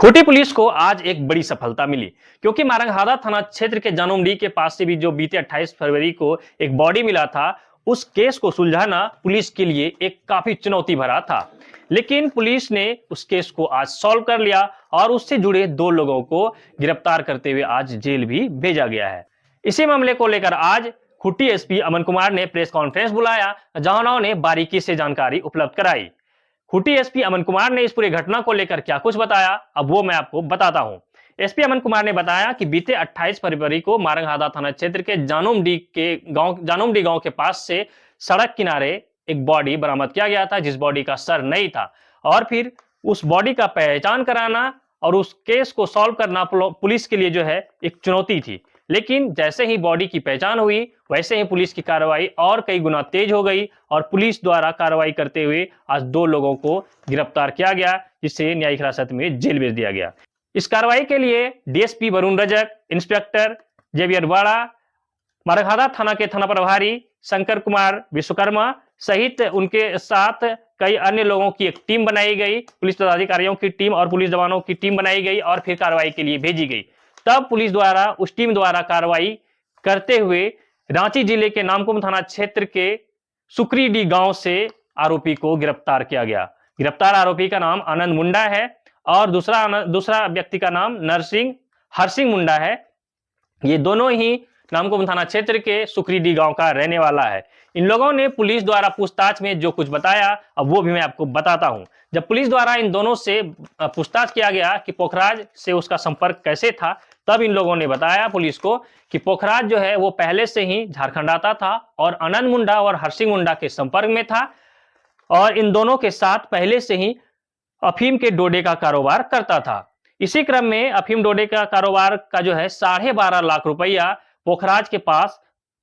Khunti police को आज एक बड़ी सफलता मिली क्योंकि मारंगहादा थाना क्षेत्र के जानोमडीह के पास से भी जो बीते 28 फरवरी को एक बॉडी मिला था, उस केस को सुलझाना पुलिस के लिए एक काफी चुनौती भरा था। लेकिन पुलिस ने उस केस को आज सॉल्व कर लिया और उससे जुड़े 2 लोगों को गिरफ्तार करते हुए आज जेल भी भेजा गया है। इसी मामले को लेकर आज खूंटी एसपी अमन कुमार ने प्रेस कॉन्फ्रेंस बुलाया, जहां उन्होंने बारीकी से जानकारी उपलब्ध कराई। खूंटी एसपी अमन कुमार ने इस पूरी घटना को लेकर क्या कुछ बताया, अब वो मैं आपको बताता हूं। एसपी अमन कुमार ने बताया कि बीते 28 फरवरी को मारंगहादा थाना क्षेत्र के जानोमडीह गांव के पास से सड़क किनारे एक बॉडी बरामद किया गया था, जिस बॉडी का सर नहीं था। और फिर उस बॉडी का पहचान कराना और उस केस को सॉल्व करना पुलिस के लिए जो है एक चुनौती थी। लेकिन जैसे ही बॉडी की पहचान हुई, वैसे ही पुलिस की कार्रवाई और कई गुना तेज हो गई और पुलिस द्वारा कार्रवाई करते हुए आज 2 लोगों को गिरफ्तार किया गया, जिसे न्यायिक हिरासत में जेल भेज दिया गया। इस कार्रवाई के लिए DSP Varun Rajak, inspector Xavier Wada, Maranghada थाना के थाना प्रभारी शंकर कुमार विश्वकर्मा सहित उनके साथ कई अन्य लोगों की एक टीम बनाई गई। पुलिस पदाधिकारियों की टीम और पुलिस जवानों की टीम बनाई गई और फिर कार्रवाई के लिए भेजी गई। तब पुलिस द्वारा उस टीम द्वारा कार्रवाई करते हुए रांची जिले के नामकुम थाना क्षेत्र के सुकरीडीह गांव से आरोपी को गिरफ्तार किया गया। गिरफ्तार आरोपी का नाम आनंद मुंडा है और दूसरा व्यक्ति का नाम हरसिंह मुंडा है। ये दोनों ही नामकुम थाना क्षेत्र के सुकरीडीह गांव का रहने वाला है। इन लोगों ने पुलिस द्वारा पूछताछ में जो कुछ बताया, अब वो भी मैं आपको बताता हूं। जब पुलिस द्वारा इन दोनों से पूछताछ किया गया कि पोखराज से उसका संपर्क कैसे था, तब इन लोगों ने बताया पुलिस को कि पोखराज जो है वो पहले से ही झारखंड आता था और आनंद मुंडा और हरसिंह मुंडा के संपर्क में था और इन दोनों के साथ पहले से ही अफीम के डोडे का कारोबार करता था। इसी क्रम में अफीम डोडे का कारोबार का जो है 12.5 लाख रुपया पोखराज के पास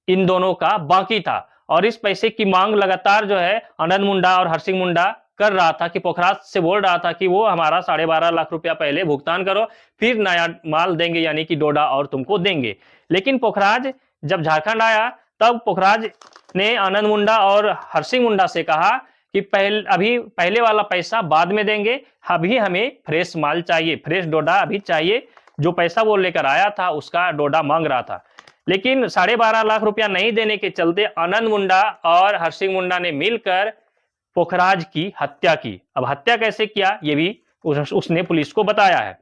इन दोनों का बाकी था और इस पैसे की मांग लगातार जो है आनंद मुंडा और हरसिंह मुंडा कर रहा था कि पोखराज से बोल रहा था कि वो हमारा 12.5 लाख रुपया पहले भुगतान करो, फिर नया माल देंगे, यानी कि डोडा और तुमको देंगे। लेकिन पोखराज जब झारखंड आया, तब पोखराज ने आनंद मुंडा और हरसिंह मुंडा से कहा कि पहले वाला पैसा बाद में देंगे, अभी हमें फ्रेश माल चाहिए, फ्रेश डोडा अभी चाहिए। जो पैसा वो लेकर आया था उसका डोडा मांग रहा था। लेकिन 12.5 लाख रुपया नहीं देने के चलते आनंद मुंडा और हरसिंह मुंडा ने मिलकर पोखराज की हत्या की। अब हत्या कैसे किया, ये भी उसने पुलिस को बताया है।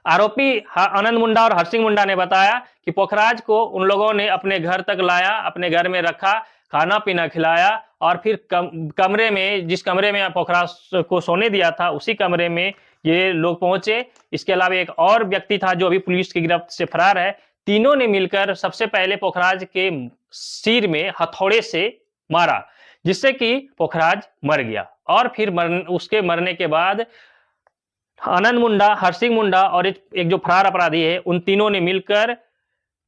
आरोपी आनंद मुंडा और हरसिंह मुंडा ने बताया कि पोखराज को उन लोगों ने अपने घर तक लाया, अपने घर में रखा, खाना पीना खिलाया और फिर कमरे में, जिस कमरे में पोखराज को सोने दिया था, उसी कमरे में ये लोग पहुंचे। इसके अलावा एक और व्यक्ति था जो अभी पुलिस की गिरफ्त से फरार है। तीनों ने मिलकर सबसे पहले पोखराज के सिर में हथौड़े से मारा, जिससे कि पोखराज मर गया। और फिर उसके मरने के बाद आनंद मुंडा, हरसिंह मुंडा और एक जो फरार अपराधी है, उन तीनों ने मिलकर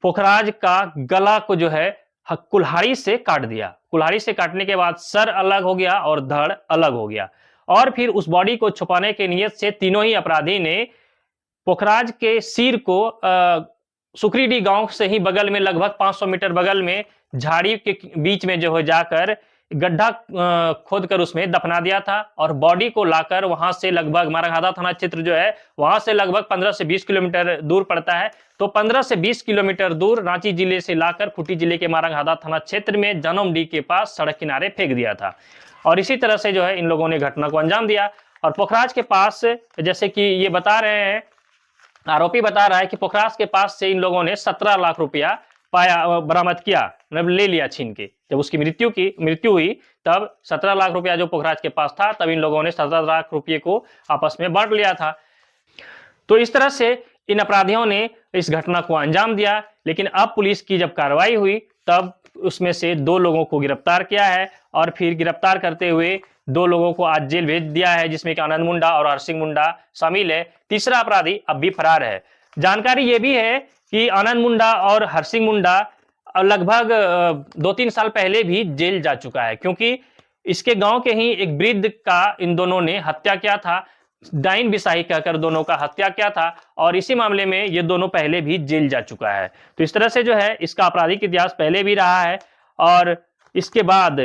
पोखराज का गला को जो है कुल्हाड़ी से काट दिया। कुल्हाड़ी से काटने के बाद सर अलग हो गया और धड़ अलग हो गया। और फिर उस बॉडी को छुपाने के नियत से तीनों ही अपराधी ने पोखराज के सिर को सुकरीडीह गांव से ही बगल में, लगभग 500 मीटर बगल में झाड़ी के बीच में जो है जाकर गड्ढा खोदकर उसमें दफना दिया था और बॉडी को लाकर वहां से लगभग, मारंगहादा थाना क्षेत्र जो है वहां से लगभग 15 से 20 किलोमीटर दूर पड़ता है, तो 15 से 20 किलोमीटर दूर रांची जिले से लाकर खूंटी जिले के मारंगहादा थाना क्षेत्र में जानोमडीह के पास सड़क किनारे फेंक दिया था। और इसी तरह से जो है इन लोगों ने घटना को अंजाम दिया। और पोखराज के पास, जैसे कि ये बता रहे हैं, आरोपी बता रहा है कि पोखराज के पास से इन लोगों ने 17 लाख रुपया बरामद किया, मतलब ले लिया छीन के। जब उसकी मृत्यु हुई तब 17 लाख रुपया जो पोखराज के पास था, तब इन लोगों ने 17 लाख रुपये को आपस में बांट लिया था। तो इस तरह से इन अपराधियों ने इस घटना को अंजाम दिया। लेकिन अब पुलिस की जब कार्रवाई हुई, तब उसमें से 2 लोगों को गिरफ्तार किया है और फिर गिरफ्तार करते हुए 2 लोगों को आज जेल भेज दिया है, जिसमें कि आनंद मुंडा और हरसिंह मुंडा शामिल है। तीसरा अपराधी अब भी फरार है। जानकारी ये भी है कि आनंद मुंडा और हरसिंह मुंडा लगभग 2-3 साल पहले भी जेल जा चुका है, क्योंकि इसके गांव के ही एक वृद्ध का इन दोनों ने हत्या किया था, डाइन बिसाही कहकर दोनों का हत्या किया था और इसी मामले में ये दोनों पहले भी जेल जा चुका है। तो इस तरह से जो है इसका आपराधिक इतिहास पहले भी रहा है और इसके बाद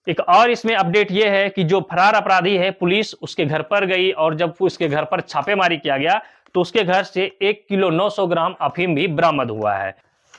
एक और इसमें अपडेट ये है कि जो फरार अपराधी है, पुलिस उसके घर पर गई और जब उसके घर पर छापेमारी किया गया तो उसके घर से 1 किलो 900 ग्राम अफीम भी बरामद हुआ है।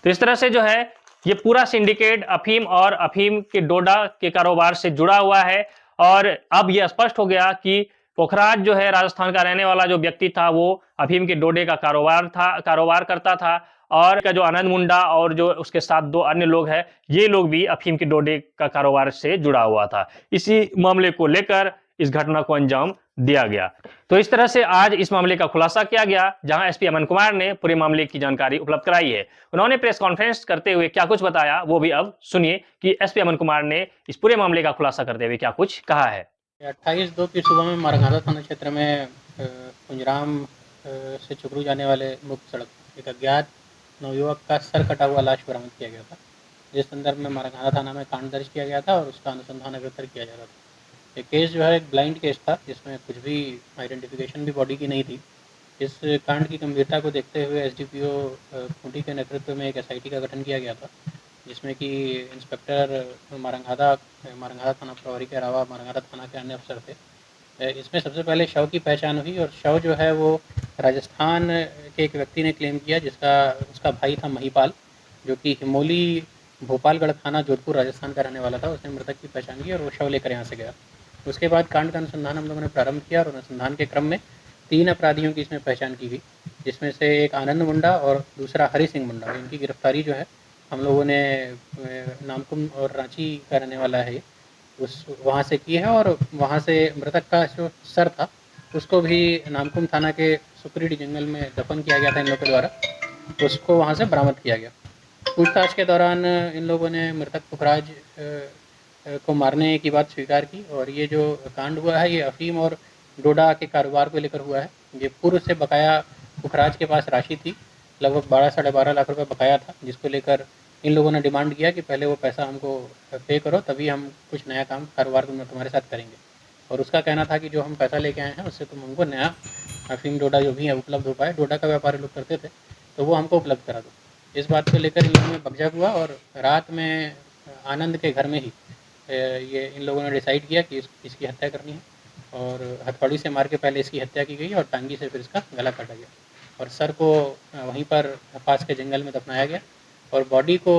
तो इस तरह से जो है ये पूरा सिंडिकेट अफीम और अफीम के डोडा के कारोबार से जुड़ा हुआ है। और अब यह स्पष्ट हो गया कि पोखराज जो है राजस्थान का रहने वाला जो व्यक्ति था वो अफीम के डोडे का कारोबार करता था। और का जो आनंद मुंडा और जो उसके साथ 2 अन्य लोग हैं, ये लोग भी अफीम के डोडे का कारोबार से जुड़ा हुआ था। इसी मामले को लेकर इस घटना को अंजाम दिया गया। तो इस तरह से आज इस मामले का खुलासा किया गया, जहां एसपी अमन कुमार ने पूरे मामले की जानकारी उपलब्ध कराई है। उन्होंने प्रेस कॉन्फ्रेंस करते हुए क्या कुछ बताया, वो भी अब सुनिए कि एसपी अमन कुमार ने इस पूरे मामले का खुलासा करते हुए क्या कुछ कहा है। 28/2 की सुबह में मारंगाता थाना क्षेत्र में कुंजराम से चुकरू जाने वाले मुख्य सड़क एक अज्ञात नवयुवक का सर कटा हुआ लाश बरामद किया गया था, जिस संदर्भ में मारंगाता थाना में कांड दर्ज किया गया था और उसका अनुसंधान अग्रसर किया जा रहा था। ये केस जो है एक ब्लाइंड केस था, जिसमें कुछ भी आइडेंटिफिकेशन भी बॉडी की नहीं थी। इस कांड की गंभीरता को देखते हुए एसडीपीओ खूंटी के नेतृत्व में एक एसआईटी का गठन किया गया था, जिसमें कि इंस्पेक्टर मारंगाता थाना प्रभारी के अलावा मारंगाता थाना के अन्य अफसर थे। इसमें सबसे पहले शव की पहचान हुई और शव जो है वो राजस्थान के एक व्यक्ति ने क्लेम किया, जिसका उसका भाई था महिपाल, जो कि हिमोली भोपालगढ़ थाना जोधपुर राजस्थान का रहने वाला था। उसने मृतक की पहचान की और वो शव लेकर यहाँ से गया। उसके बाद कांड का अनुसंधान हम लोगों ने प्रारंभ किया और अनुसंधान के क्रम में 3 अपराधियों की इसमें पहचान की गई, जिसमें से एक आनंद मुंडा और दूसरा हरि सिंह मुंडा। इनकी गिरफ्तारी जो है हम लोगों ने नामकुम और रांची का रहने वाला है उस वहाँ से की है, और वहाँ से मृतक का जो सर था उसको भी नामकुम थाना के सुकरीडी जंगल में दफन किया गया था इन लोगों के द्वारा, उसको वहाँ से बरामद किया गया। पूछताछ के दौरान इन लोगों ने मृतक पुखराज को मारने की बात स्वीकार की और ये जो कांड हुआ है ये अफीम और डोडा के कारोबार को लेकर हुआ है। ये पूर्व से बकाया पुखराज के पास राशि थी, लगभग 12-12.5 लाख रुपए बकाया था, जिसको लेकर इन लोगों ने डिमांड किया कि पहले वो पैसा हमको पे करो, तभी हम कुछ नया काम कारोबार तुम्हारे साथ करेंगे। और उसका कहना था कि जो हम पैसा लेके आए हैं उससे तुम हमको नया अफीम डोडा जो भी है उपलब्ध हो पाए। डोडा का व्यापार लोग करते थे तो वो हमको उपलब्ध करा दो। इस बात को लेकर इन लोगों में बकझक हुआ और रात में आनंद के घर में ही ये इन लोगों ने डिसाइड किया कि इसकी हत्या करनी है और हथौड़ी से मार के पहले इसकी हत्या की गई और टांगी से फिर इसका गला काटा गया और सर को वहीं पर पास के जंगल में दफनाया गया और बॉडी को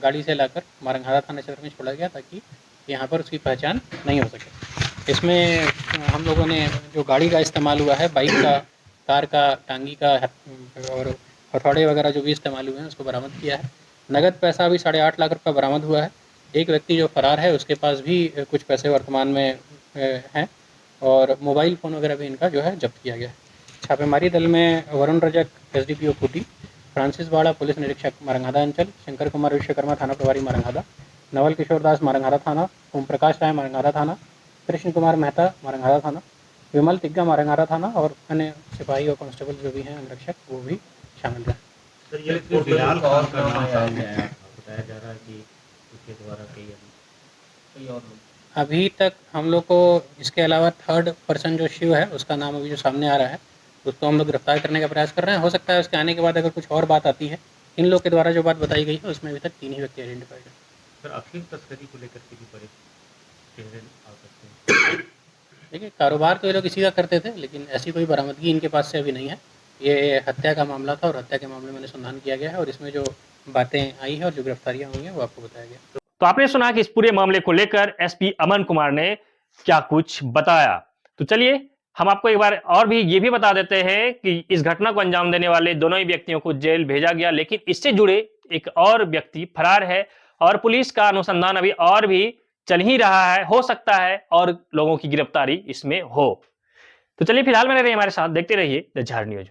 गाड़ी से लाकर मारंगाता थाना क्षेत्र में छोड़ा गया ताकि यहाँ पर उसकी पहचान नहीं हो सके। इसमें हम लोगों ने जो गाड़ी का इस्तेमाल हुआ है, बाइक का, कार का, टांगी का और हथौड़े वगैरह जो भी इस्तेमाल हुए हैं उसको बरामद किया है। नगद पैसा भी 8.5 लाख रुपये बरामद हुआ है। एक व्यक्ति जो फरार है उसके पास भी कुछ पैसे वर्तमान में हैं और मोबाइल फ़ोन वगैरह भी इनका जो है जब्त किया गया है। छापेमारी दल में वरुण रजक एसडीपीओ खूंटी, फ्रांसिस बाड़ा पुलिस निरीक्षक मारंगाता अंचल, शंकर कुमार विश्वकर्मा थाना प्रभारी मारंगाता, नवल किशोर दास मारंगाता थाना, ओम प्रकाश राय मारंगाता थाना, कृष्ण कुमार मेहता मारंगाता थाना, विमल तिग्गा मारंगाता थाना और अन्य सिपाही और कांस्टेबल जो भी हैं अंगरक्षक वो भी शामिल रहे। सर ये फिलहाल कौन का नाम सामने आया, बताया जा रहा है कि उसके द्वारा कई और लोग। अभी तक हम लोग को इसके अलावा थर्ड पर्सन जो शिव है उसका नाम अभी जो सामने आ रहा है उसको हम लोग गिरफ्तार करने का प्रयास कर रहे हैं। हो सकता है उसके आने के बाद अगर कुछ और बात आती है, इन लोग के द्वारा जो बात बताई गई है उसमें अभी तक 3 ही व्यक्ति आइडेंटिफाइड है। सर अफीम तस्करी को लेकर के भी बड़े चेहरे आ सकते हैं। देखिए कारोबार तो ये लोग इसी का करते थे, लेकिन ऐसी कोई बरामदगी इनके पास से अभी नहीं है। ये हत्या का मामला था और हत्या के मामले में अनुसंधान किया गया है और इसमें जो बातें आई हैं और जो गिरफ्तारियाँ हुई हैं वो आपको बताया गया। तो आपने सुना कि इस पूरे मामले को लेकर एसपी अमन कुमार ने क्या कुछ बताया। तो चलिए हम आपको एक बार और भी ये भी बता देते हैं कि इस घटना को अंजाम देने वाले दोनों ही व्यक्तियों को जेल भेजा गया, लेकिन इससे जुड़े एक और व्यक्ति फरार है और पुलिस का अनुसंधान अभी और भी चल ही रहा है। हो सकता है और लोगों की गिरफ्तारी इसमें हो। तो चलिए फिलहाल बने रहिए हमारे साथ, देखते रहिए द झाड़ न्यूज।